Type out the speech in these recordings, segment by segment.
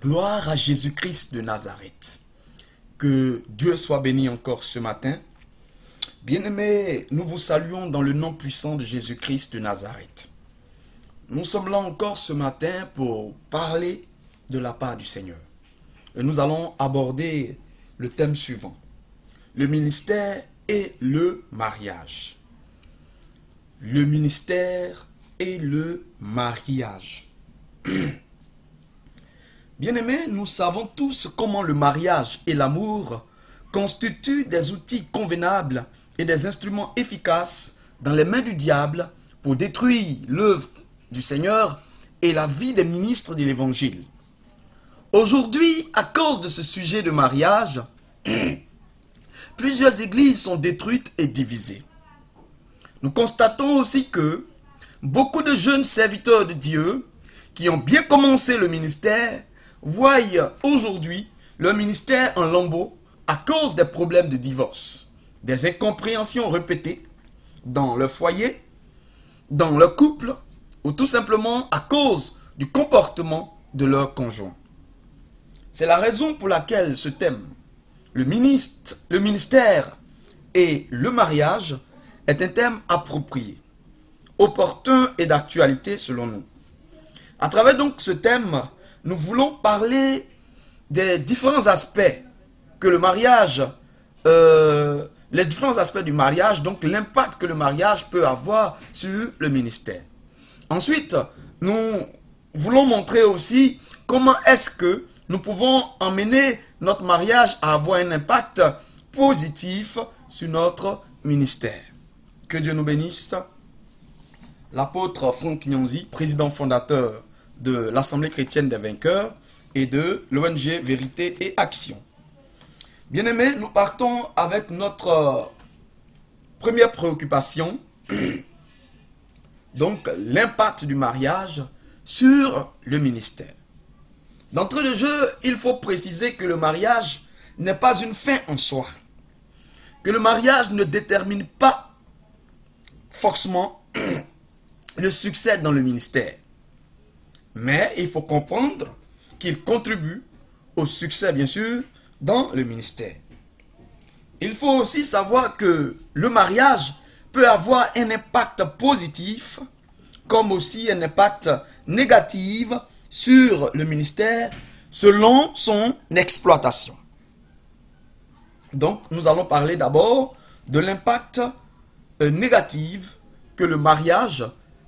Gloire à Jésus-Christ de Nazareth. Que Dieu soit béni encore ce matin. Bien-aimés, nous vous saluons dans le nom puissant de Jésus-Christ de Nazareth. Nous sommes là encore ce matin pour parler de la part du Seigneur. Et nous allons aborder le thème suivant. Le ministère et le mariage. Le ministère et le mariage. Bien-aimés, nous savons tous comment le mariage et l'amour constituent des outils convenables et des instruments efficaces dans les mains du diable pour détruire l'œuvre du Seigneur et la vie des ministres de l'Évangile. Aujourd'hui, à cause de ce sujet de mariage, plusieurs églises sont détruites et divisées. Nous constatons aussi que beaucoup de jeunes serviteurs de Dieu qui ont bien commencé le ministère voient aujourd'hui leur ministère en lambeaux à cause des problèmes de divorce, des incompréhensions répétées dans leur foyer, dans leur couple, ou tout simplement à cause du comportement de leur conjoint. C'est la raison pour laquelle ce thème, le ministère et le mariage, est un thème approprié, opportun et d'actualité selon nous. À travers donc ce thème, nous voulons parler des différents aspects que le mariage, les différents aspects du mariage, donc l'impact que le mariage peut avoir sur le ministère. Ensuite, nous voulons montrer aussi comment est-ce que nous pouvons emmener notre mariage à avoir un impact positif sur notre ministère. Que Dieu nous bénisse. L'apôtre Franck Nyonzi, président fondateur de l'Assemblée chrétienne des vainqueurs et de l'ONG Vérité et Action. Bien-aimés, nous partons avec notre première préoccupation, donc l'impact du mariage sur le ministère. D'entrée de jeu, il faut préciser que le mariage n'est pas une fin en soi, que le mariage ne détermine pas forcément le succès dans le ministère. Mais il faut comprendre qu'il contribue au succès, bien sûr, dans le ministère. Il faut aussi savoir que le mariage peut avoir un impact positif, comme aussi un impact négatif sur le ministère, selon son exploitation. Donc, nous allons parler d'abord de l'impact négatif que le mariage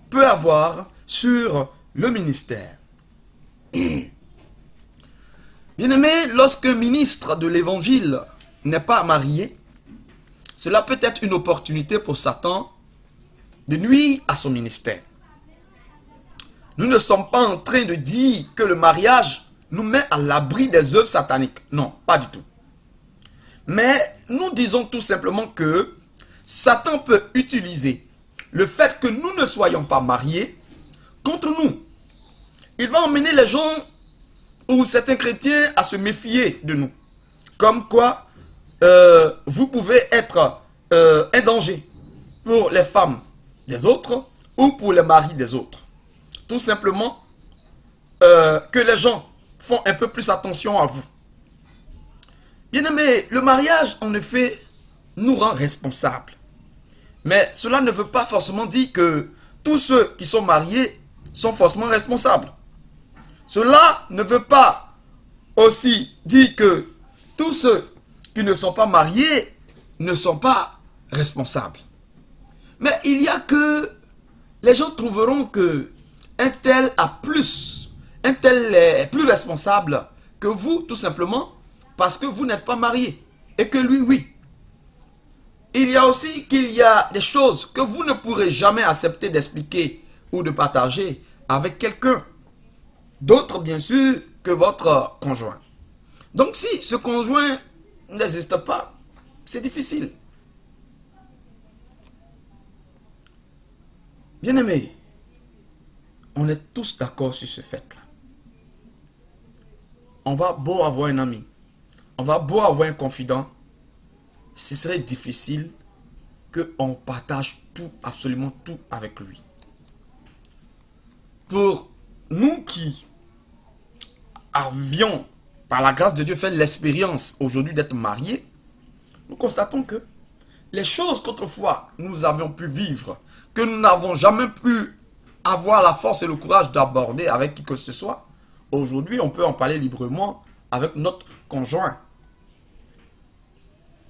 peut avoir sur le ministère. Bien-aimé, lorsqu'un ministre de l'Évangile n'est pas marié, cela peut être une opportunité pour Satan de nuire à son ministère. Nous ne sommes pas en train de dire que le mariage nous met à l'abri des œuvres sataniques. Non, pas du tout. Mais nous disons tout simplement que Satan peut utiliser le fait que nous ne soyons pas mariés contre nous. Il va emmener les gens ou certains chrétiens à se méfier de nous. Comme quoi, vous pouvez être un danger pour les femmes des autres ou pour les maris des autres. Tout simplement que les gens font un peu plus attention à vous. Bien-aimés, le mariage, en effet, nous rend responsables. Mais cela ne veut pas forcément dire que tous ceux qui sont mariés sont forcément responsables. Cela ne veut pas aussi dire que tous ceux qui ne sont pas mariés ne sont pas responsables. Mais il y a que les gens trouveront que un tel est plus responsable que vous, tout simplement, parce que vous n'êtes pas marié. Et que lui, oui. Il y a aussi qu'il y a des choses que vous ne pourrez jamais accepter d'expliquer ou de partager avec quelqu'un d'autre, bien sûr, que votre conjoint. Donc, si ce conjoint n'existe pas, c'est difficile. Bien-aimés, on est tous d'accord sur ce fait-là. On va beau avoir un ami, on va beau avoir un confident, ce serait difficile qu'on partage tout, absolument tout avec lui. Pour nous qui avions, par la grâce de Dieu, fait l'expérience aujourd'hui d'être mariés, nous constatons que les choses qu'autrefois nous avions pu vivre, que nous n'avons jamais pu avoir la force et le courage d'aborder avec qui que ce soit, aujourd'hui on peut en parler librement avec notre conjoint.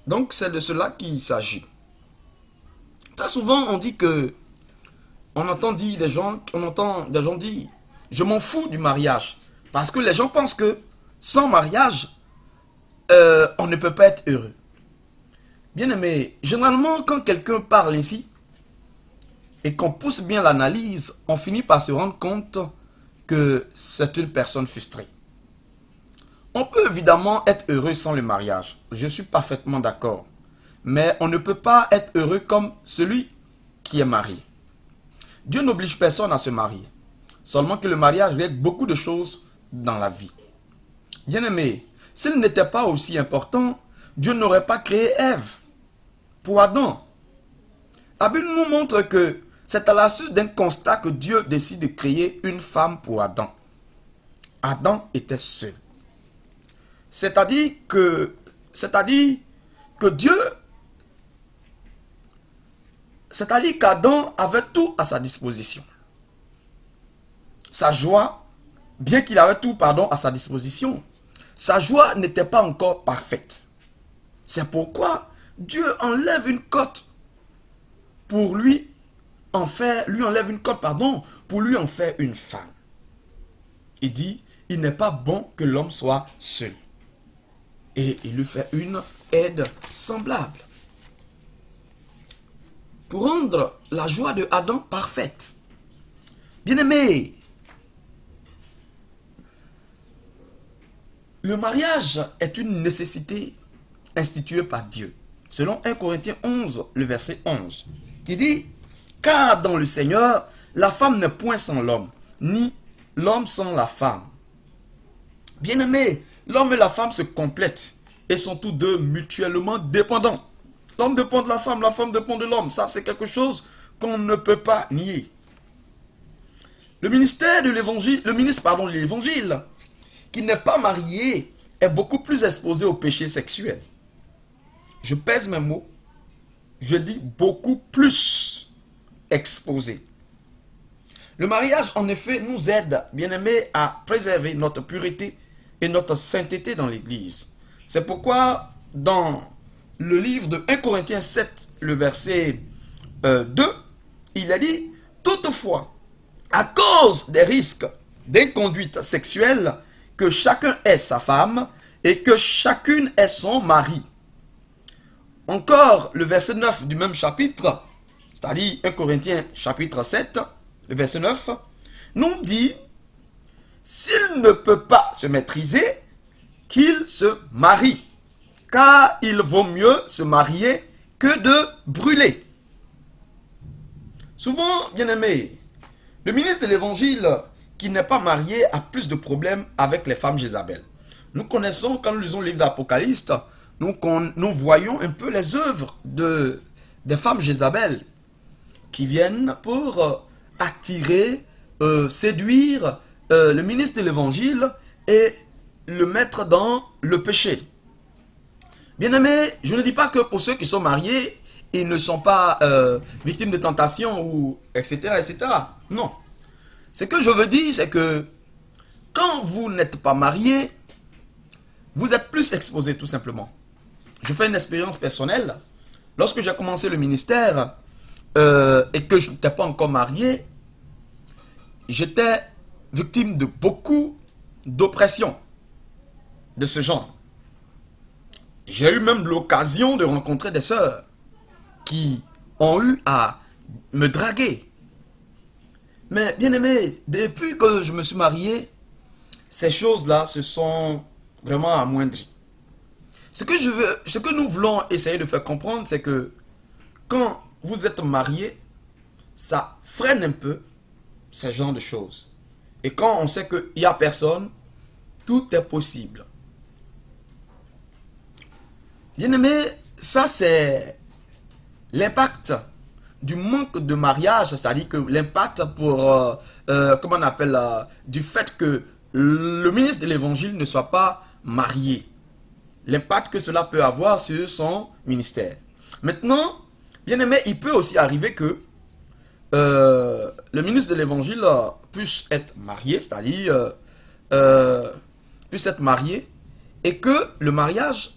Donc c'est de cela qu'il s'agit. Très souvent on dit que, on entend des gens dire, je m'en fous du mariage. Parce que les gens pensent que sans mariage, on ne peut pas être heureux. Bien aimé, généralement quand quelqu'un parle ainsi, et qu'on pousse bien l'analyse, on finit par se rendre compte que c'est une personne frustrée. On peut évidemment être heureux sans le mariage. Je suis parfaitement d'accord. Mais on ne peut pas être heureux comme celui qui est marié. Dieu n'oblige personne à se marier. Seulement que le mariage règle beaucoup de choses dans la vie. Bien aimé, s'il n'était pas aussi important, Dieu n'aurait pas créé Ève pour Adam. La Bible nous montre que c'est à la suite d'un constat que Dieu décide de créer une femme pour Adam. Adam était seul. C'est-à-dire que qu'Adam avait tout à sa disposition. Sa joie, bien qu'il avait tout, à sa disposition, sa joie n'était pas encore parfaite. C'est pourquoi Dieu enlève une côte pour lui enlève une côte, pour lui en faire une femme. Il dit, il n'est pas bon que l'homme soit seul. Et il lui fait une aide semblable. Pour rendre la joie de Adam parfaite. Bien-aimé, le mariage est une nécessité instituée par Dieu. Selon 1 Corinthiens 11, le verset 11, qui dit, car dans le Seigneur, la femme n'est point sans l'homme, ni l'homme sans la femme. Bien-aimé, l'homme et la femme se complètent et sont tous deux mutuellement dépendants. L'homme dépend de la femme dépend de l'homme. Ça, c'est quelque chose qu'on ne peut pas nier. Le ministre de l'évangile, qui n'est pas marié, est beaucoup plus exposé au péché sexuel. Je pèse mes mots. Je dis beaucoup plus exposé. Le mariage, en effet, nous aide, bien-aimés, à préserver notre pureté et notre sainteté dans l'Église. C'est pourquoi, dans le livre de 1 Corinthiens 7, le verset 2, il a dit, toutefois, à cause des risques d'inconduite sexuelle, que chacun ait sa femme et que chacune ait son mari. Encore, le verset 9 du même chapitre, c'est-à-dire 1 Corinthiens chapitre 7, le verset 9, nous dit, s'il ne peut pas se maîtriser, qu'il se marie, car il vaut mieux se marier que de brûler. Souvent, bien-aimé, le ministre de l'Évangile qui n'est pas marié a plus de problèmes avec les femmes Jézabel. Nous connaissons, quand nous lisons le livre d'Apocalypse, nous voyons un peu les œuvres des femmes Jézabel qui viennent pour attirer, séduire le ministre de l'Évangile et le mettre dans le péché. Bien-aimés, je ne dis pas que pour ceux qui sont mariés, ils ne sont pas victimes de tentation ou etc. etc. Non. Ce que je veux dire, c'est que quand vous n'êtes pas marié, vous êtes plus exposé tout simplement. Je fais une expérience personnelle. Lorsque j'ai commencé le ministère et que je n'étais pas encore marié, j'étais victime de beaucoup d'oppression de ce genre. J'ai eu même l'occasion de rencontrer des sœurs qui ont eu à me draguer. Mais bien aimé, depuis que je me suis marié, ces choses-là se sont vraiment amoindries. Ce que nous voulons essayer de faire comprendre, c'est que quand vous êtes marié, ça freine un peu ce genre de choses. Et quand on sait qu'il n'y a personne, tout est possible. Bien aimé, ça c'est l'impact du manque de mariage, c'est-à-dire que l'impact pour, comment on appelle, du fait que le ministre de l'évangile ne soit pas marié. L'impact que cela peut avoir sur son ministère. Maintenant, bien aimé, il peut aussi arriver que le ministre de l'évangile puisse être marié, c'est-à-dire puisse être marié, et que le mariage,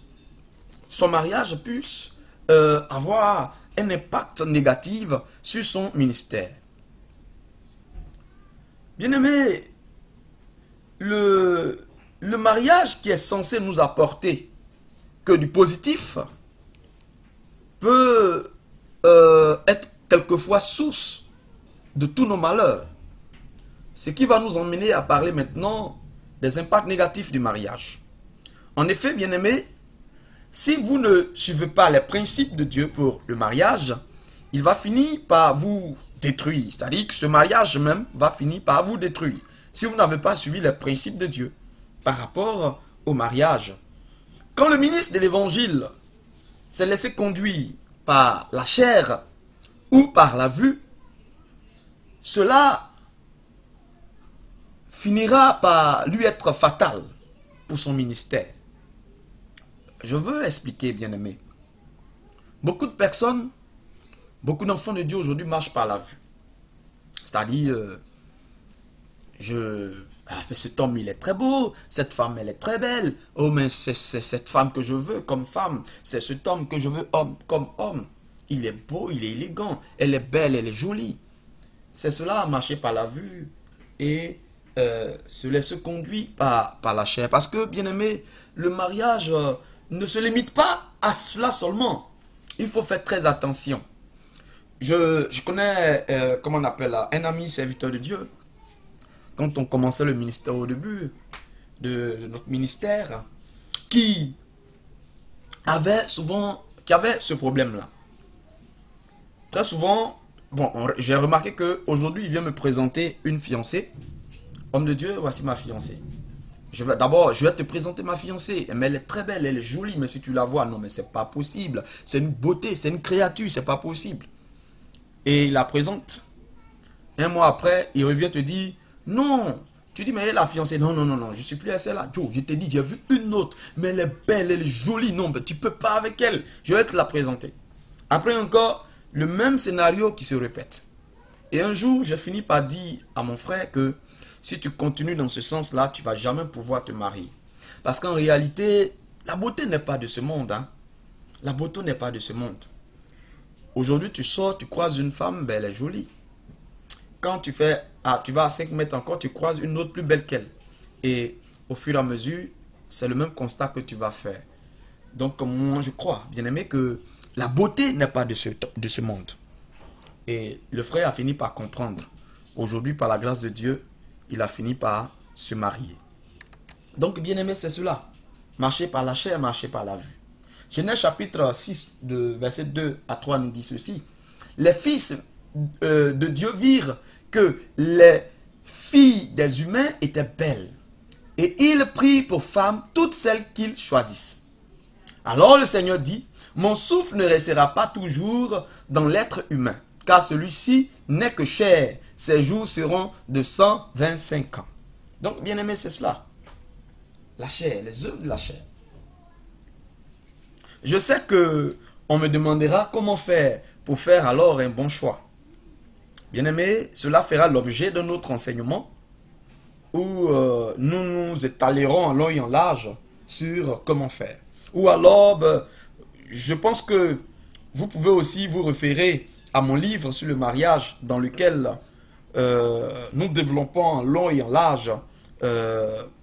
son mariage puisse avoir un impact négatif sur son ministère. Bien aimé, le mariage qui est censé nous apporter que du positif peut être quelquefois source de tous nos malheurs. Ce qui va nous emmener à parler maintenant des impacts négatifs du mariage. En effet, bien-aimés, si vous ne suivez pas les principes de Dieu pour le mariage, il va finir par vous détruire. C'est-à-dire que ce mariage même va finir par vous détruire. Si vous n'avez pas suivi les principes de Dieu par rapport au mariage. Quand le ministre de l'évangile s'est laissé conduire par la chair ou par la vue, cela finira par lui être fatal pour son ministère. Je veux expliquer, bien-aimé. Beaucoup de personnes, beaucoup d'enfants de Dieu aujourd'hui marchent par la vue. C'est-à-dire, cet homme, il est très beau, cette femme, elle est très belle. Oh, mais c'est cette femme que je veux comme femme, c'est cet homme que je veux homme, comme homme. Il est beau, il est élégant, elle est belle, elle est jolie. C'est cela, marcher par la vue et se laisser conduire par la chair. Parce que, bien aimé, le mariage ne se limite pas à cela seulement. Il faut faire très attention. Je connais, comment on appelle là, un ami serviteur de Dieu. Quand on commençait le ministère au début de notre ministère, qui avait ce problème-là. Très souvent, bon, j'ai remarqué qu'aujourd'hui, il vient me présenter une fiancée. Homme de Dieu, voici ma fiancée. D'abord, je vais te présenter ma fiancée. Mais elle est très belle, elle est jolie, mais si tu la vois, non, mais c'est pas possible. C'est une beauté, c'est une créature, c'est pas possible. Et il la présente. Un mois après, il revient te dire, non. Tu dis, mais elle est la fiancée. Non, non, non, non, je suis plus à celle-là. Je t'ai dit, j'ai vu une autre, mais elle est belle, elle est jolie. Non, mais tu peux pas avec elle. Je vais te la présenter. Après encore, le même scénario qui se répète. Et un jour, j'ai fini par dire à mon frère que si tu continues dans ce sens-là, tu ne vas jamais pouvoir te marier. Parce qu'en réalité, la beauté n'est pas de ce monde. Hein. La beauté n'est pas de ce monde. Aujourd'hui, tu sors, tu croises une femme, ben, elle est jolie. Quand tu vas à 5 mètres encore, tu croises une autre plus belle qu'elle. Et au fur et à mesure, c'est le même constat que tu vas faire. Donc, moi, je crois, bien aimé, que la beauté n'est pas de ce monde. Et le frère a fini par comprendre. Aujourd'hui, par la grâce de Dieu, il a fini par se marier. Donc, bien aimé, c'est cela. Marcher par la chair, marcher par la vue. Genèse chapitre 6, de verset 2 à 3 nous dit ceci. Les fils de Dieu virent que les filles des humains étaient belles. Et ils prirent pour femmes toutes celles qu'ils choisissent. Alors le Seigneur dit, mon souffle ne restera pas toujours dans l'être humain, car celui-ci n'est que chair. Ses jours seront de 125 ans. Donc, bien aimé, c'est cela. La chair, les œuvres de la chair. Je sais que on me demandera comment faire pour faire alors un bon choix. Bien aimé, cela fera l'objet de notre enseignement où nous nous étalerons en long et en large sur comment faire. Ou alors, je pense que vous pouvez aussi vous référer à mon livre sur le mariage dans lequel nous développons en long et en large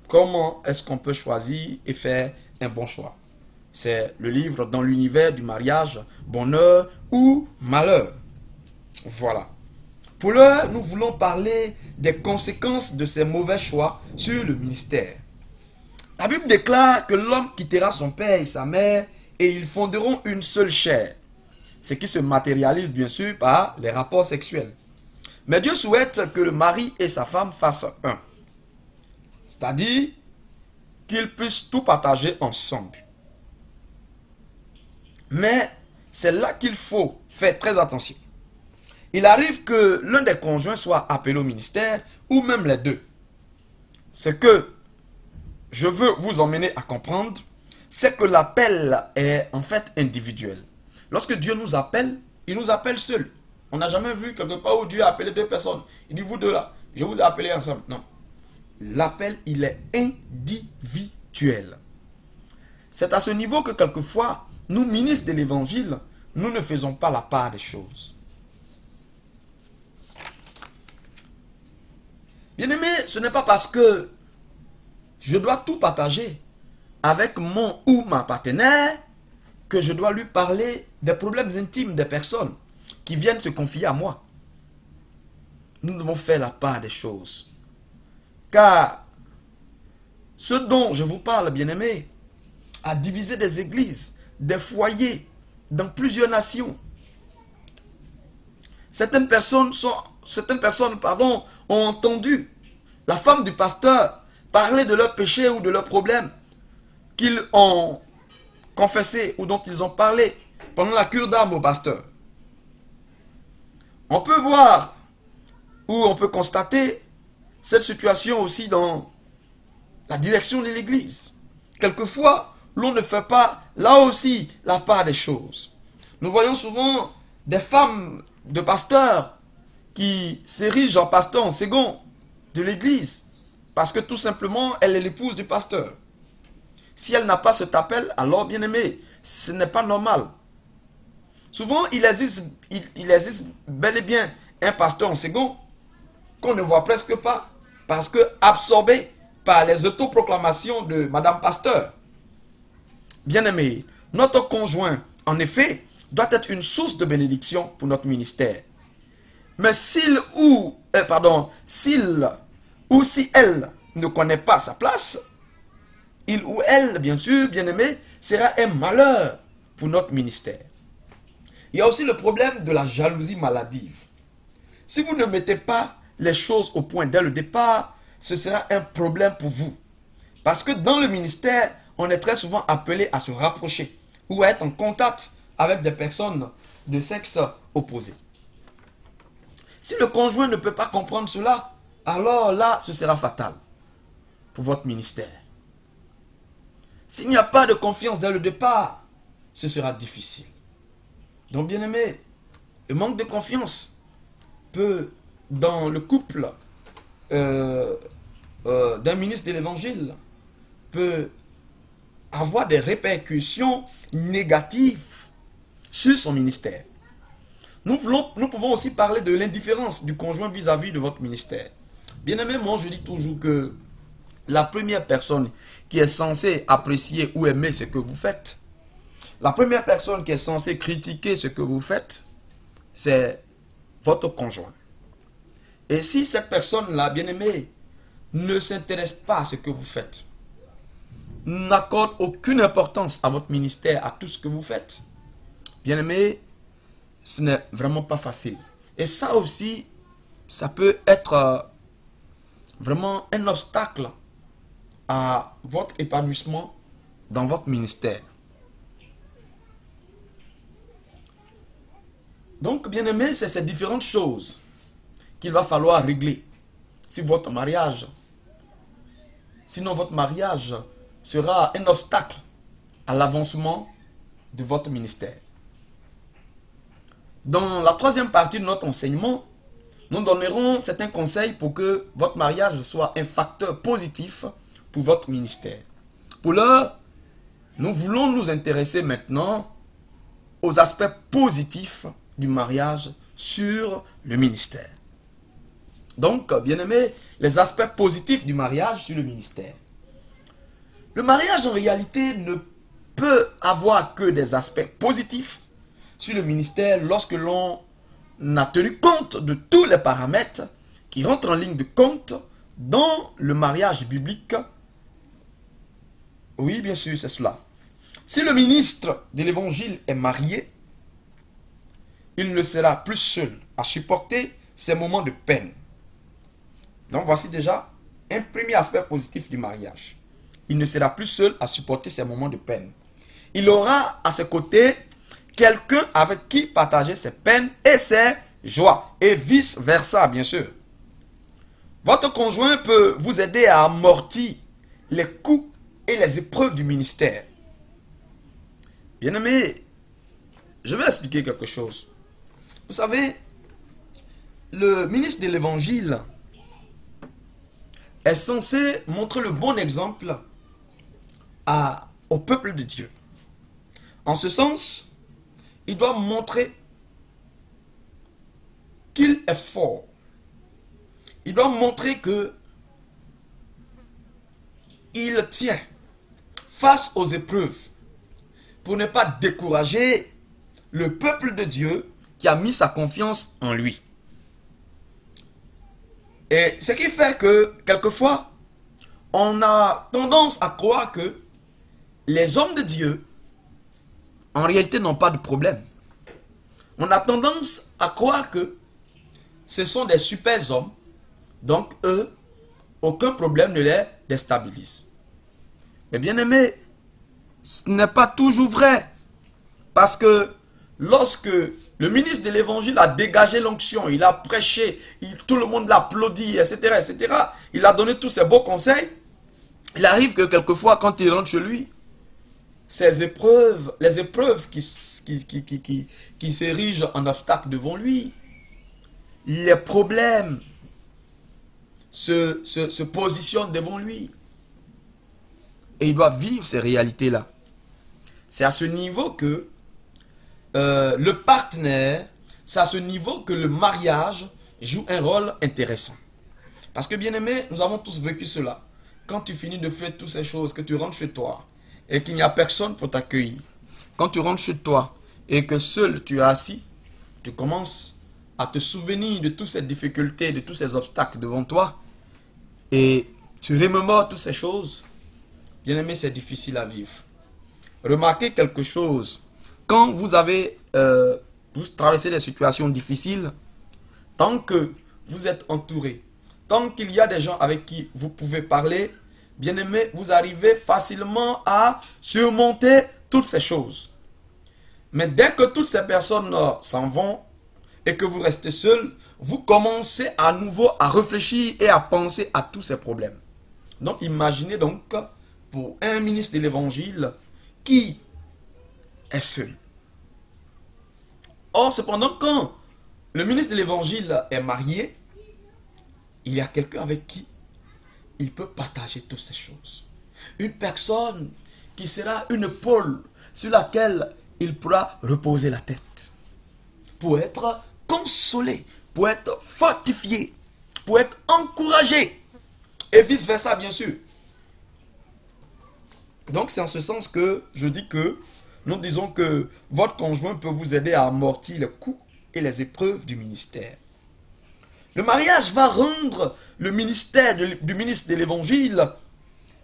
comment est-ce qu'on peut choisir et faire un bon choix. C'est le livre dans l'univers du mariage, bonheur ou malheur. Voilà. Pour l'heure, nous voulons parler des conséquences de ces mauvais choix sur le ministère. La Bible déclare que l'homme quittera son père et sa mère et ils fonderont une seule chair. Ce qui se matérialise bien sûr par les rapports sexuels. Mais Dieu souhaite que le mari et sa femme fassent un. C'est-à-dire qu'ils puissent tout partager ensemble. Mais c'est là qu'il faut faire très attention. Il arrive que l'un des conjoints soit appelé au ministère ou même les deux. ce que je veux vous emmener à comprendre, c'est que l'appel est en fait individuel. Lorsque Dieu nous appelle, il nous appelle seul. On n'a jamais vu quelque part où Dieu a appelé deux personnes. Il dit, vous deux là, je vous ai appelé ensemble. Non. L'appel, il est individuel. C'est à ce niveau que quelquefois, nous, ministres de l'évangile, nous ne faisons pas la part des choses. Bien-aimé, ce n'est pas parce que je dois tout partager avec mon ou ma partenaire que je dois lui parler des problèmes intimes des personnes qui viennent se confier à moi. Nous devons faire la part des choses. Car ce dont je vous parle, bien-aimé, a divisé des églises, des foyers dans plusieurs nations. Certaines personnes ont entendu la femme du pasteur parler de leurs péchés ou de leurs problèmes qu'ils ont confessés ou dont ils ont parlé pendant la cure d'âme au pasteur. On peut voir ou on peut constater cette situation aussi dans la direction de l'église. Quelquefois, l'on ne fait pas là aussi la part des choses. Nous voyons souvent des femmes de pasteurs qui s'érigent en pasteur en second de l'église parce que tout simplement elle est l'épouse du pasteur. Si elle n'a pas cet appel, alors bien aimé, ce n'est pas normal. Souvent il existe bel et bien un pasteur en second qu'on ne voit presque pas parce que absorbé par les autoproclamations de Madame Pasteur. Bien-aimé, notre conjoint, en effet, doit être une source de bénédiction pour notre ministère. Mais s'il ou si elle ne connaît pas sa place, il ou elle, bien sûr, bien-aimé, sera un malheur pour notre ministère. Il y a aussi le problème de la jalousie maladive. Si vous ne mettez pas les choses au point dès le départ, ce sera un problème pour vous. Parce que dans le ministère, on est très souvent appelé à se rapprocher ou à être en contact avec des personnes de sexe opposé. Si le conjoint ne peut pas comprendre cela, alors là, ce sera fatal pour votre ministère. S'il n'y a pas de confiance dès le départ, ce sera difficile. Donc, bien aimé, le manque de confiance peut, dans le couple d'un ministre de l'évangile, peut avoir des répercussions négatives sur son ministère. Nous pouvons aussi parler de l'indifférence du conjoint vis-à-vis de votre ministère. Bien aimé, moi je dis toujours que la première personne qui est censée apprécier ou aimer ce que vous faites, la première personne qui est censée critiquer ce que vous faites, c'est votre conjoint. Et si cette personne-là, bien aimé, ne s'intéresse pas à ce que vous faites, n'accorde aucune importance à votre ministère, à tout ce que vous faites, bien aimé, ce n'est vraiment pas facile. Et ça aussi, ça peut être vraiment un obstacle à votre épanouissement dans votre ministère. Donc, bien aimé, c'est ces différentes choses qu'il va falloir régler. Si votre mariage, sinon votre mariage sera un obstacle à l'avancement de votre ministère. Dans la troisième partie de notre enseignement, nous donnerons certains conseils pour que votre mariage soit un facteur positif pour votre ministère. Pour l'heure, nous voulons nous intéresser maintenant aux aspects positifs du mariage sur le ministère. Donc, bien aimé, les aspects positifs du mariage sur le ministère. Le mariage, en réalité, ne peut avoir que des aspects positifs sur le ministère lorsque l'on a tenu compte de tous les paramètres qui rentrent en ligne de compte dans le mariage biblique. Oui, bien sûr, c'est cela. Si le ministre de l'évangile est marié, il ne sera plus seul à supporter ces moments de peine. Donc voici déjà un premier aspect positif du mariage. Il ne sera plus seul à supporter ces moments de peine. Il aura à ses côtés quelqu'un avec qui partager ses peines et ses joies. Et vice versa, bien sûr. Votre conjoint peut vous aider à amortir les coûts et les épreuves du ministère. Bien-aimé, je vais expliquer quelque chose. Vous savez, le ministre de l'Évangile est censé montrer le bon exemple au peuple de Dieu. En ce sens, il doit montrer qu'il est fort. Il doit montrer que il tient face aux épreuves pour ne pas décourager le peuple de Dieu qui a mis sa confiance en lui. Et ce qui fait que, quelquefois, on a tendance à croire que les hommes de Dieu, en réalité, n'ont pas de problème. On a tendance à croire que ce sont des super hommes, donc eux, aucun problème ne les déstabilise. Mais bien aimé, ce n'est pas toujours vrai. Parce que lorsque le ministre de l'Évangile a dégagé l'onction, il a prêché, tout le monde l'applaudit, etc., etc., il a donné tous ses beaux conseils, il arrive que quelquefois, quand il rentre chez lui, les épreuves qui s'érigent en obstacle devant lui, les problèmes se positionnent devant lui. Et il doit vivre ces réalités-là. C'est à ce niveau que le partenaire, c'est à ce niveau que le mariage joue un rôle intéressant. Parce que bien aimé, nous avons tous vécu cela. Quand tu finis de faire toutes ces choses, que tu rentres chez toi et qu'il n'y a personne pour t'accueillir. Quand tu rentres chez toi et que seul tu es assis, tu commences à te souvenir de toutes ces difficultés, de tous ces obstacles devant toi. Et tu remémores toutes ces choses. Bien aimé, c'est difficile à vivre. Remarquez quelque chose. Quand vous traversez des situations difficiles, tant que vous êtes entouré, tant qu'il y a des gens avec qui vous pouvez parler, bien aimé, vous arrivez facilement à surmonter toutes ces choses. Mais dès que toutes ces personnes s'en vont et que vous restez seul, vous commencez à nouveau à réfléchir et à penser à tous ces problèmes. Donc imaginez donc pour un ministre de l'Évangile qui est seul. Or, cependant, quand le ministre de l'Évangile est marié, il y a quelqu'un avec qui il peut partager toutes ces choses. Une personne qui sera une épaule sur laquelle il pourra reposer la tête. Pour être consolé, pour être fortifié, pour être encouragé. Et vice-versa, bien sûr. Donc, c'est en ce sens que je dis que nous disons que votre conjoint peut vous aider à amortir les coûts et les épreuves du ministère. Le mariage va rendre le ministère du ministre de l'Évangile,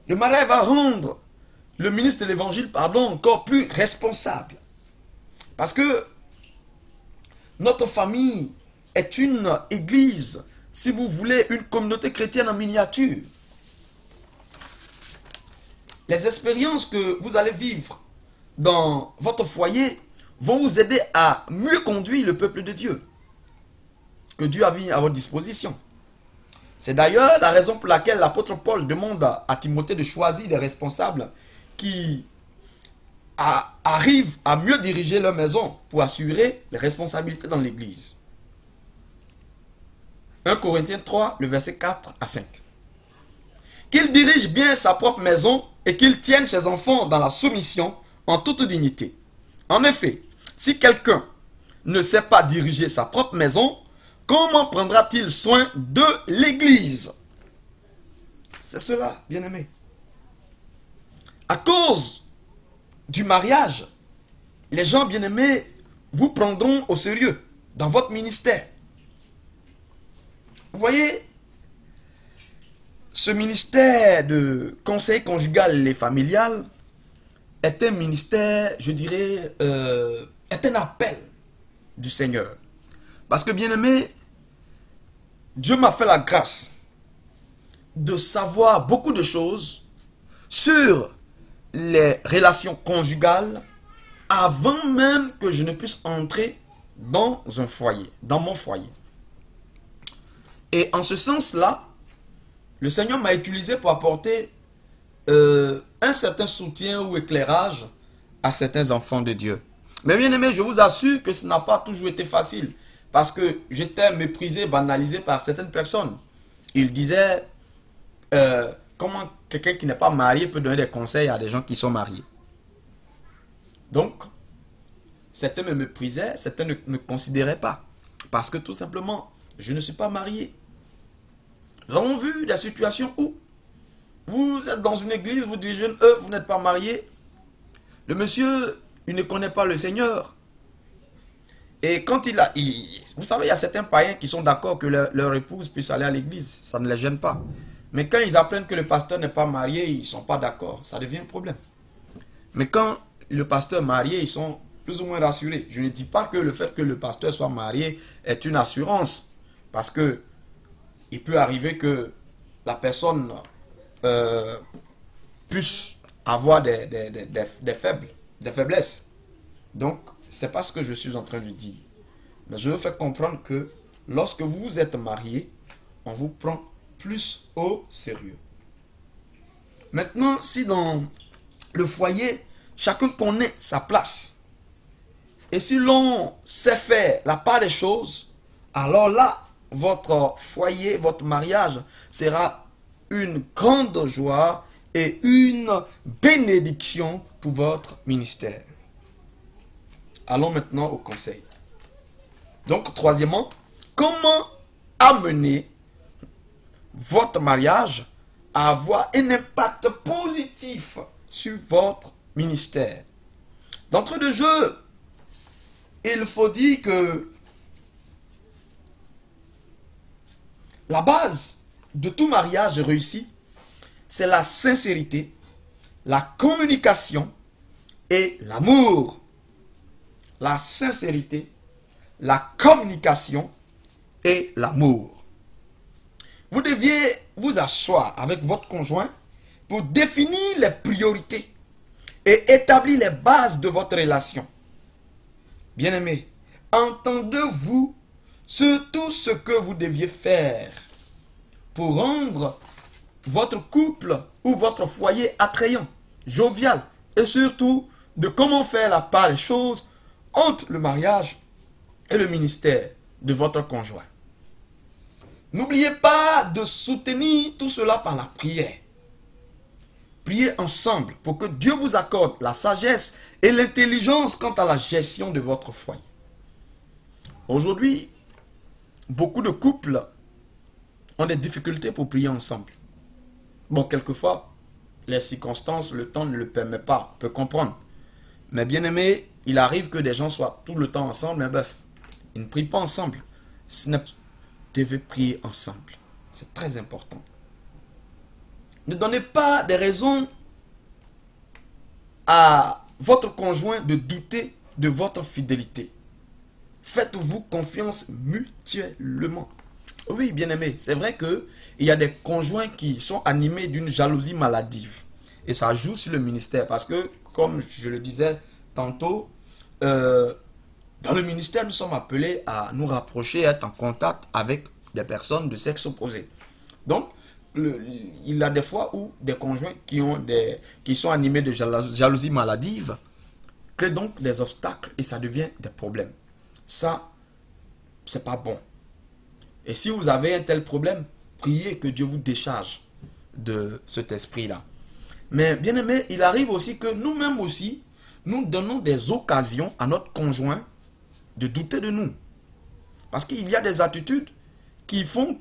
le mariage va rendre le ministre de l'Évangile, encore plus responsable. Parce que notre famille est une église, si vous voulez, une communauté chrétienne en miniature. Les expériences que vous allez vivre dans votre foyer vont vous aider à mieux conduire le peuple de Dieu que Dieu a mis à votre disposition. C'est d'ailleurs la raison pour laquelle l'apôtre Paul demande à Timothée de choisir des responsables qui arrivent à mieux diriger leur maison pour assurer les responsabilités dans l'église. 1 Corinthiens 3, le verset 4 à 5. Qu'il dirige bien sa propre maison et qu'il tienne ses enfants dans la soumission en toute dignité. En effet, si quelqu'un ne sait pas diriger sa propre maison, comment prendra-t-il soin de l'église? C'est cela, bien-aimé. À cause du mariage, les gens bien-aimés vous prendront au sérieux dans votre ministère. Vous voyez, ce ministère de conseil conjugal et familial est un ministère, je dirais, est un appel du Seigneur. Parce que, bien-aimé, Dieu m'a fait la grâce de savoir beaucoup de choses sur les relations conjugales avant même que je ne puisse entrer dans un foyer, dans mon foyer. Et en ce sens-là, Le Seigneur m'a utilisé pour apporter un certain soutien ou éclairage à certains enfants de Dieu. Mais bien aimé, je vous assure que ce n'a pas toujours été facile. Parce que j'étais méprisé, banalisé par certaines personnes. Ils disaient, comment quelqu'un qui n'est pas marié peut donner des conseils à des gens qui sont mariés. Donc, certains me méprisaient, certains ne me considéraient pas. Parce que tout simplement, je ne suis pas marié. Nous avons vu des situations où vous êtes dans une église, vous dirigez une œuvre, vous n'êtes pas marié. Le monsieur, il ne connaît pas le Seigneur. Et quand vous savez, il y a certains païens qui sont d'accord que leur épouse puisse aller à l'église. Ça ne les gêne pas. Mais quand ils apprennent que le pasteur n'est pas marié, ils ne sont pas d'accord. Ça devient un problème. Mais quand le pasteur est marié, ils sont plus ou moins rassurés. Je ne dis pas que le fait que le pasteur soit marié est une assurance. Parce que il peut arriver que la personne puisse avoir des faiblesses. Donc, c'est pas ce que je suis en train de dire. Mais je veux faire comprendre que lorsque vous êtes marié, on vous prend plus au sérieux. Maintenant, si dans le foyer, chacun connaît sa place, et si l'on sait faire la part des choses, alors là, votre foyer, votre mariage sera une grande joie et une bénédiction pour votre ministère. Allons maintenant au conseil. Donc, troisièmement, comment amener votre mariage à avoir un impact positif sur votre ministère? D'entrée de jeu, il faut dire que la base de tout mariage réussi, c'est la sincérité, la communication et l'amour. La sincérité, la communication et l'amour. Vous deviez vous asseoir avec votre conjoint pour définir les priorités et établir les bases de votre relation. Bien-aimés, entendez-vous sur tout ce que vous deviez faire pour rendre votre couple ou votre foyer attrayant, jovial et surtout de comment faire la part des choses entre le mariage et le ministère de votre conjoint. N'oubliez pas de soutenir tout cela par la prière. Priez ensemble pour que Dieu vous accorde la sagesse et l'intelligence quant à la gestion de votre foyer. Aujourd'hui, beaucoup de couples ont des difficultés pour prier ensemble. Bon, quelquefois, les circonstances, le temps ne le permet pas, on peut comprendre. Mais bien aimé, il arrive que des gens soient tout le temps ensemble, mais bref, ils ne prient pas ensemble. Vous devez prier ensemble. C'est très important. Ne donnez pas des raisons à votre conjoint de douter de votre fidélité. Faites-vous confiance mutuellement. Oui, bien aimé, c'est vrai qu'il y a des conjoints qui sont animés d'une jalousie maladive. Et ça joue sur le ministère parce que, comme je le disais tantôt, dans le ministère, nous sommes appelés à nous rapprocher et être en contact avec des personnes de sexe opposé. Donc, il y a des fois où des conjoints qui sont animés de jalousie maladive créent donc des obstacles et ça devient des problèmes. Ça, c'est pas bon. Et si vous avez un tel problème, priez que Dieu vous décharge de cet esprit-là. Mais bien aimé, il arrive aussi que nous-mêmes aussi, nous donnons des occasions à notre conjoint de douter de nous. Parce qu'il y a des attitudes qui font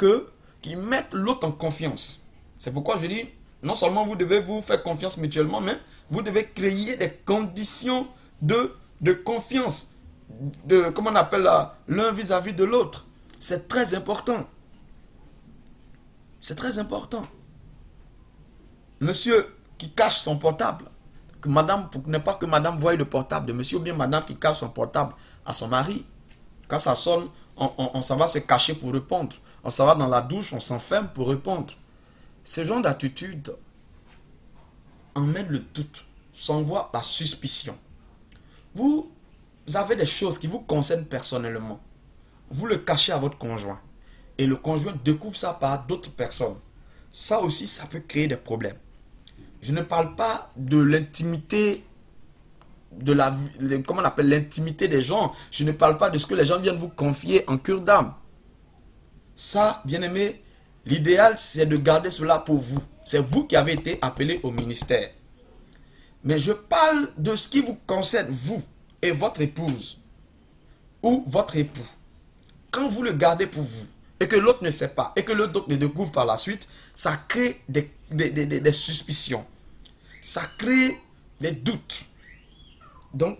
qui mettent l'autre en confiance. C'est pourquoi je dis, non seulement vous devez vous faire confiance mutuellement, mais vous devez créer des conditions de confiance, comment on appelle l'un vis-à-vis de l'autre. C'est très important. C'est très important. Monsieur qui cache son portable, que madame, pour ne pas que madame voie le portable de monsieur, ou bien madame qui cache son portable à son mari. Quand ça sonne, on s'en va se cacher pour répondre. On s'en va dans la douche, on s'enferme pour répondre. Ce genre d'attitude emmène le doute, s'envoie la suspicion. Vous avez des choses qui vous concernent personnellement. Vous le cachez à votre conjoint. Et le conjoint découvre ça par d'autres personnes. Ça aussi, ça peut créer des problèmes. Je ne parle pas de l'intimité, comment on appelle l'intimité des gens. Je ne parle pas de ce que les gens viennent vous confier en cure d'âme. Ça, bien aimé, l'idéal, c'est de garder cela pour vous. C'est vous qui avez été appelé au ministère. Mais je parle de ce qui vous concerne, vous et votre épouse ou votre époux. Quand vous le gardez pour vous et que l'autre ne sait pas et que l'autre ne découvre par la suite, ça crée des suspicions. Ça crée des doutes. Donc,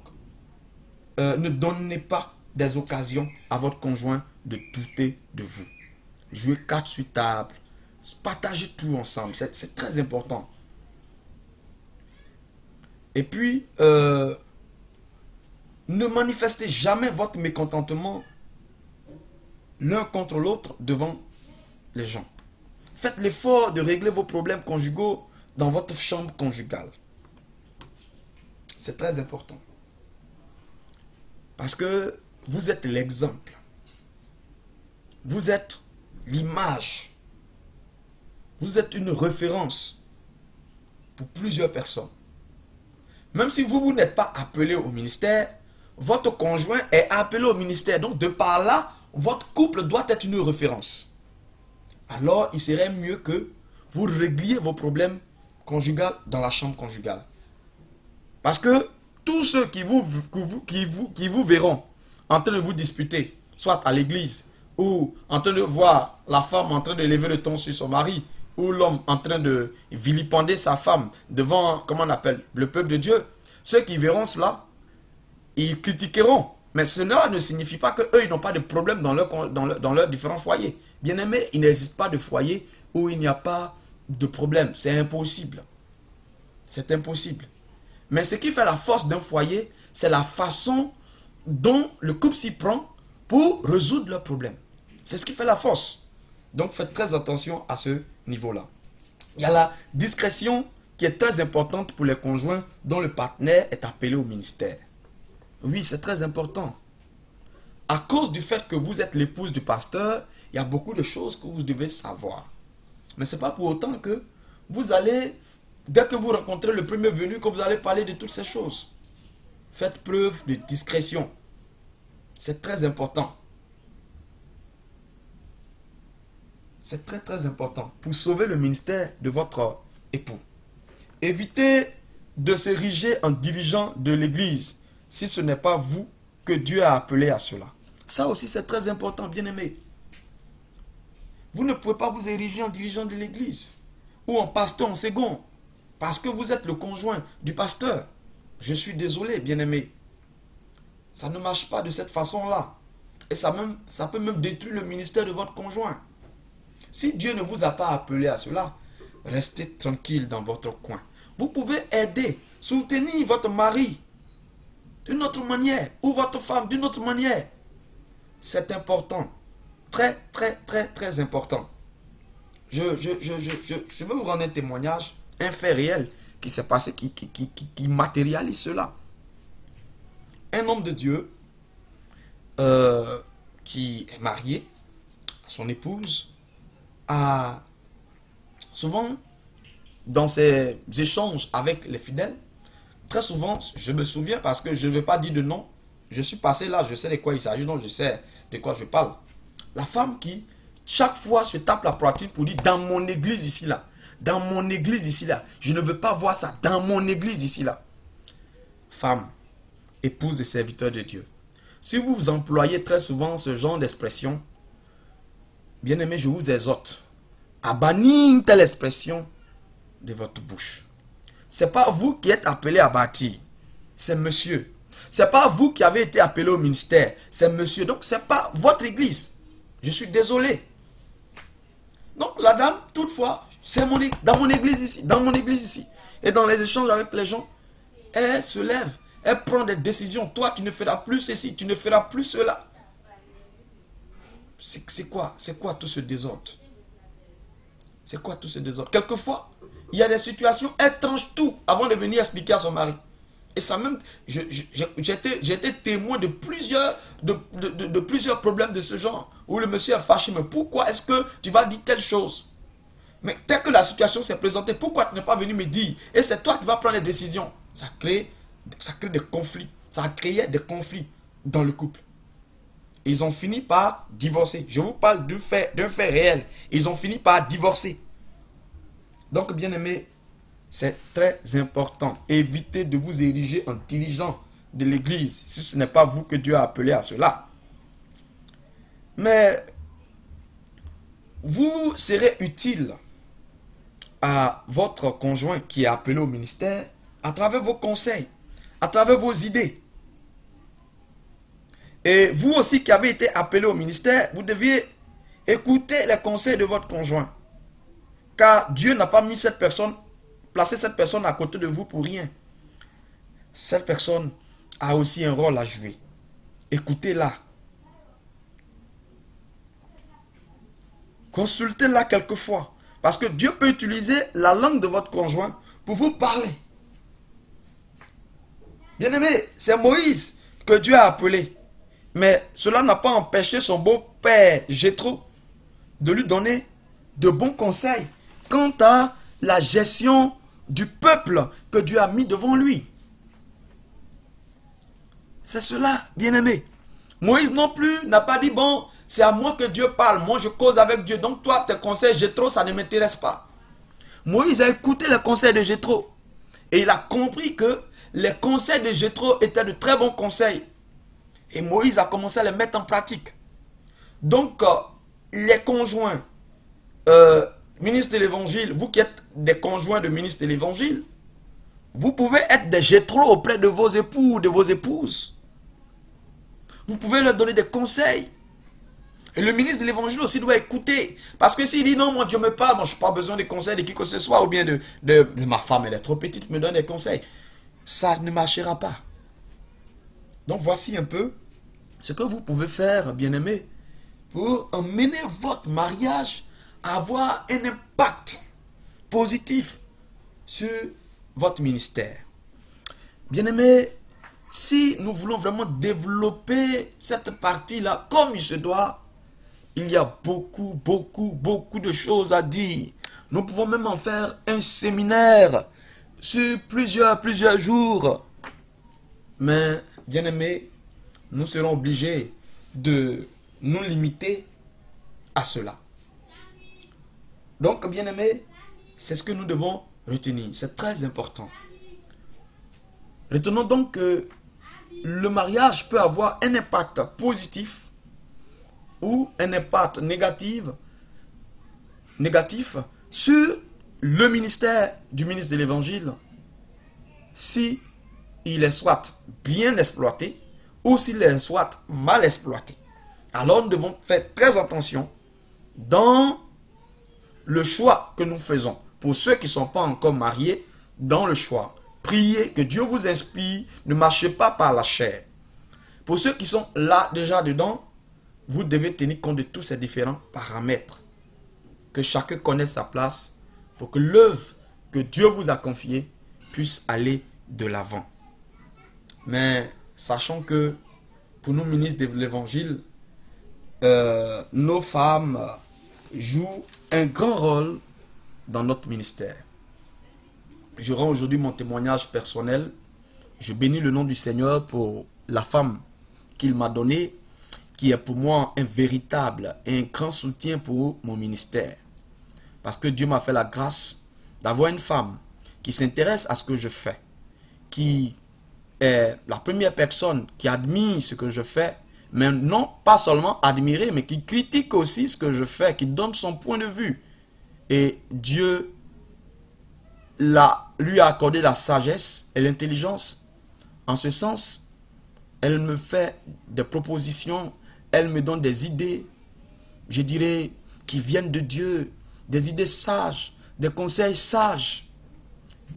ne donnez pas des occasions à votre conjoint de douter de vous. Jouez cartes sur table. Partagez tout ensemble. C'est très important. Et puis, ne manifestez jamais votre mécontentement l'un contre l'autre devant les gens. Faites l'effort de régler vos problèmes conjugaux dans votre chambre conjugale. C'est très important. Parce que vous êtes l'exemple. Vous êtes l'image. Vous êtes une référence pour plusieurs personnes. Même si vous n'êtes pas appelé au ministère, votre conjoint est appelé au ministère. Donc, de par là, votre couple doit être une référence. Alors, il serait mieux que vous régliez vos problèmes conjugaux dans la chambre conjugale. Parce que tous ceux qui vous verront en train de vous disputer, soit à l'église, ou en train de voir la femme en train de lever le ton sur son mari, ou l'homme en train de vilipender sa femme devant, comment on appelle, le peuple de Dieu, ceux qui verront cela, ils critiqueront. Mais cela ne signifie pas qu'eux, ils n'ont pas de problème dans leurs différents foyers. Bien aimé, il n'existe pas de foyer où il n'y a pas de problème. C'est impossible. C'est impossible. Mais ce qui fait la force d'un foyer, c'est la façon dont le couple s'y prend pour résoudre leurs problèmes. C'est ce qui fait la force. Donc faites très attention à ce niveau-là. Il y a la discrétion qui est très importante pour les conjoints dont le partenaire est appelé au ministère. Oui, c'est très important. À cause du fait que vous êtes l'épouse du pasteur, il y a beaucoup de choses que vous devez savoir. Mais ce n'est pas pour autant que vous allez, dès que vous rencontrez le premier venu, que vous allez parler de toutes ces choses. Faites preuve de discrétion. C'est très important. C'est très très important pour sauver le ministère de votre époux. Évitez de s'ériger en dirigeant de l'église si ce n'est pas vous que Dieu a appelé à cela. Ça aussi c'est très important, bien aimé. Vous ne pouvez pas vous ériger en dirigeant de l'église ou en pasteur en second parce que vous êtes le conjoint du pasteur. Je suis désolé, bien aimé. Ça ne marche pas de cette façon-là. Et ça peut même détruire le ministère de votre conjoint. Si Dieu ne vous a pas appelé à cela, restez tranquille dans votre coin. Vous pouvez aider, soutenir votre mari d'une autre manière ou votre femme d'une autre manière. C'est important. Très, très, très, très important. Je veux vous rendre un témoignage, un fait réel qui s'est passé, qui matérialise cela. Un homme de Dieu qui est marié à son épouse a souvent, dans ses échanges avec les fidèles, très souvent, je me souviens parce que je ne veux pas dire de nom, je suis passé là, je sais de quoi il s'agit, donc je sais de quoi je parle. La femme qui, chaque fois, se tape la poitrine pour dire, dans mon église ici là, dans mon église ici là, je ne veux pas voir ça, dans mon église ici là. Femme, épouse et serviteur de Dieu. Si vous employez très souvent ce genre d'expression, bien aimé, je vous exhorte à bannir une telle expression de votre bouche. Ce n'est pas vous qui êtes appelé à bâtir, c'est monsieur. Ce n'est pas vous qui avez été appelé au ministère, c'est monsieur. Donc ce n'est pas votre église. Je suis désolé. Donc la dame, toutefois, c'est dans mon église ici, dans mon église ici. Et dans les échanges avec les gens, elle se lève, elle prend des décisions. Toi, tu ne feras plus ceci, tu ne feras plus cela. C'est quoi tout ce désordre? C'est quoi tout ce désordre? Quelquefois, il y a des situations, elle tranche tout avant de venir expliquer à son mari. Et ça même, j'étais témoin de plusieurs problèmes de ce genre, où le monsieur est fâché, mais pourquoi est-ce que tu vas dire telle chose? Mais dès que la situation s'est présentée, pourquoi tu n'es pas venu me dire? Et c'est toi qui vas prendre les décisions. Ça crée des conflits. Ça a créé des conflits dans le couple. Ils ont fini par divorcer. Je vous parle d'un fait réel. Ils ont fini par divorcer. Donc, bien aimé, c'est très important. Évitez de vous ériger en dirigeant de l'église si ce n'est pas vous que Dieu a appelé à cela. Mais vous serez utile à votre conjoint qui est appelé au ministère à travers vos conseils, à travers vos idées. Et vous aussi qui avez été appelé au ministère, vous deviez écouter les conseils de votre conjoint. Car Dieu n'a pas mis cette personne, placé cette personne à côté de vous pour rien. Cette personne a aussi un rôle à jouer. Écoutez-la. Consultez-la quelquefois. Parce que Dieu peut utiliser la langue de votre conjoint pour vous parler. Bien-aimé, c'est Moïse que Dieu a appelé. Mais cela n'a pas empêché son beau-père Jéthro de lui donner de bons conseils quant à la gestion du peuple que Dieu a mis devant lui. C'est cela, bien-aimé. Moïse non plus n'a pas dit, bon, c'est à moi que Dieu parle, moi je cause avec Dieu, donc toi tes conseils Jéthro, ça ne m'intéresse pas. Moïse a écouté les conseils de Jéthro et il a compris que les conseils de Jéthro étaient de très bons conseils. Et Moïse a commencé à les mettre en pratique. Donc, les conjoints ministres de l'évangile, vous qui êtes des conjoints de ministres de l'évangile, vous pouvez être des Jéthro auprès de vos époux, de vos épouses. Vous pouvez leur donner des conseils. Et le ministre de l'évangile aussi doit écouter. Parce que s'il dit non, mon Dieu me parle, moi je n'ai pas besoin de conseils de qui que ce soit, ou bien de ma femme, elle est trop petite, me donne des conseils. Ça ne marchera pas. Donc voici un peu ce que vous pouvez faire, bien-aimés, pour emmener votre mariage à avoir un impact positif sur votre ministère. Bien-aimés, si nous voulons vraiment développer cette partie-là comme il se doit, il y a beaucoup de choses à dire. Nous pouvons même en faire un séminaire sur plusieurs jours. Mais, bien-aimés, nous serons obligés de nous limiter à cela. Donc, bien-aimés, c'est ce que nous devons retenir. C'est très important. Retenons donc que le mariage peut avoir un impact positif ou un impact négatif sur le ministère du ministre de l'Évangile si il est soit bien exploité ou s'il est soit mal exploité. Alors nous devons faire très attention dans le choix que nous faisons. Pour ceux qui ne sont pas encore mariés, dans le choix, priez que Dieu vous inspire, ne marchez pas par la chair. Pour ceux qui sont là déjà dedans, vous devez tenir compte de tous ces différents paramètres. Que chacun connaisse sa place pour que l'œuvre que Dieu vous a confiée puisse aller de l'avant. Mais sachant que pour nous ministres de l'Évangile, nos femmes jouent un grand rôle dans notre ministère. Je rends aujourd'hui mon témoignage personnel. Je bénis le nom du Seigneur pour la femme qu'il m'a donnée, qui est pour moi un véritable et un grand soutien pour mon ministère. Parce que Dieu m'a fait la grâce d'avoir une femme qui s'intéresse à ce que je fais, qui est la première personne qui admire ce que je fais, mais non pas seulement admirer, mais qui critique aussi ce que je fais, qui donne son point de vue. Et Dieu lui a accordé la sagesse et l'intelligence. En ce sens, elle me fait des propositions, elle me donne des idées, je dirais, qui viennent de Dieu, des idées sages, des conseils sages.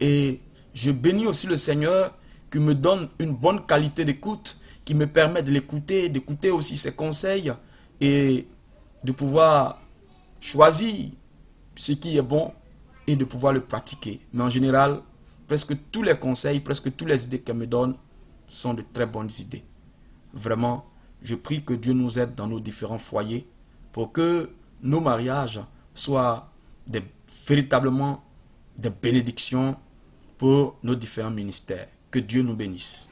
Et je bénis aussi le Seigneur qui me donne une bonne qualité d'écoute, qui me permet de l'écouter, d'écouter aussi ses conseils et de pouvoir choisir ce qui est bon et de pouvoir le pratiquer. Mais en général, presque tous les conseils, presque toutes les idées qu'elle me donne sont de très bonnes idées. Vraiment, je prie que Dieu nous aide dans nos différents foyers pour que nos mariages soient des véritablement des bénédictions pour nos différents ministères. Que Dieu nous bénisse.